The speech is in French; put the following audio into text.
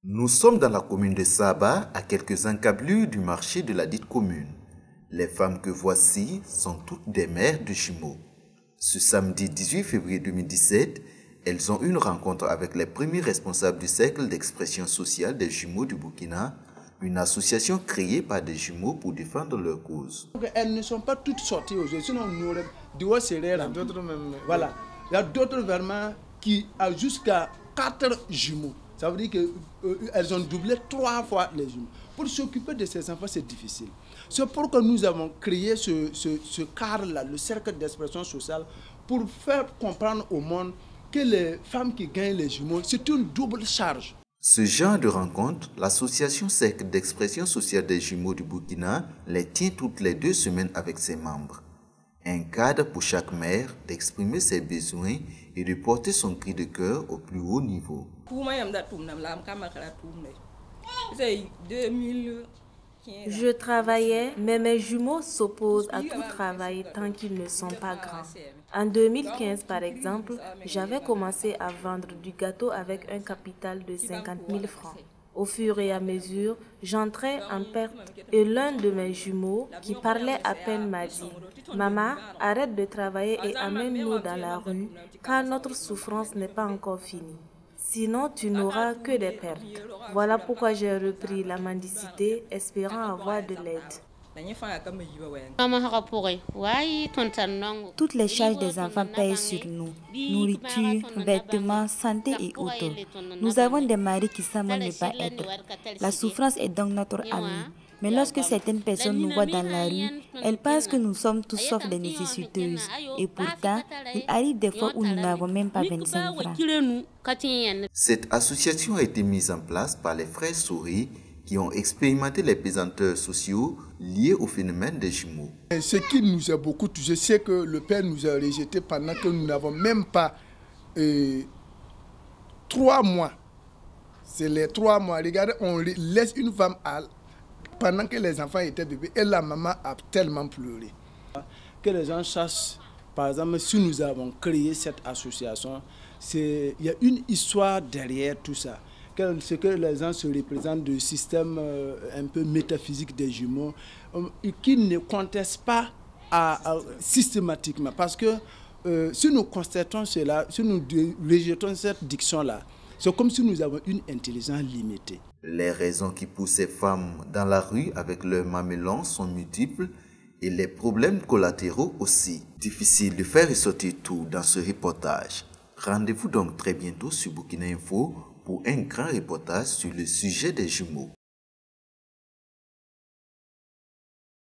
Nous sommes dans la commune de Saba, à quelques encablures du marché de la dite commune. Les femmes que voici sont toutes des mères de jumeaux. Ce samedi 18 février 2017, elles ont eu une rencontre avec les premiers responsables du Cercle d'expression sociale des jumeaux du Burkina, une association créée par des jumeaux pour défendre leur cause. Elles ne sont pas toutes sorties aujourd'hui, sinon nous aurions d'autres même. Voilà. Il y a d'autres vraiment qui ont jusqu'à 4 jumeaux. Ça veut dire qu'elles ont doublé 3 fois les jumeaux. Pour s'occuper de ces enfants, c'est difficile. C'est pourquoi nous avons créé ce cadre-là, le cercle d'expression sociale, pour faire comprendre au monde que les femmes qui gagnent les jumeaux, c'est une double charge. Ce genre de rencontre, l'association Cercle d'expression sociale des jumeaux du Burkina les tient toutes les 2 semaines avec ses membres. Un cadre pour chaque mère d'exprimer ses besoins et de porter son cri de cœur au plus haut niveau. Je travaillais, mais mes jumeaux s'opposent à tout travail tant qu'ils ne sont pas grands. En 2015, par exemple, j'avais commencé à vendre du gâteau avec un capital de 50 000 francs. Au fur et à mesure, j'entrais en perte et l'un de mes jumeaux, qui parlait à peine, m'a dit « Maman, arrête de travailler et amène-nous dans la rue car notre souffrance n'est pas encore finie. Sinon, tu n'auras que des pertes. » Voilà pourquoi j'ai repris la mendicité, espérant avoir de l'aide. Toutes les charges des enfants pèsent sur nous. Nourriture, vêtements, santé et autres. Nous avons des maris qui semblent ne pas être. La souffrance est donc notre amie. Mais lorsque certaines personnes nous voient dans la rue, elles pensent que nous sommes tous sauf des nécessiteuses. Et pourtant, il arrive des fois où nous n'avons même pas 25 francs. Cette association a été mise en place par les frères Souris qui ont expérimenté les pesanteurs sociaux liés au phénomène des jumeaux. Ce qui nous a beaucoup touché, c'est que le père nous a rejetés pendant que nous n'avons même pas 3 mois. C'est les 3 mois. Regardez, on laisse une femme pendant que les enfants étaient bébés et la maman a tellement pleuré. Que les gens sachent, par exemple, si nous avons créé cette association, il y a une histoire derrière tout ça. Ce que les gens se représentent du système un peu métaphysique des jumeaux, qui ne contestent pas systématiquement. Parce que si nous constatons cela, si nous rejetons cette diction-là, c'est comme si nous avons une intelligence limitée. Les raisons qui poussent ces femmes dans la rue avec leurs mamelons sont multiples et les problèmes collatéraux aussi. Difficile de faire ressortir tout dans ce reportage. Rendez-vous donc très bientôt sur Burkina Info pour un grand reportage sur le sujet des jumeaux.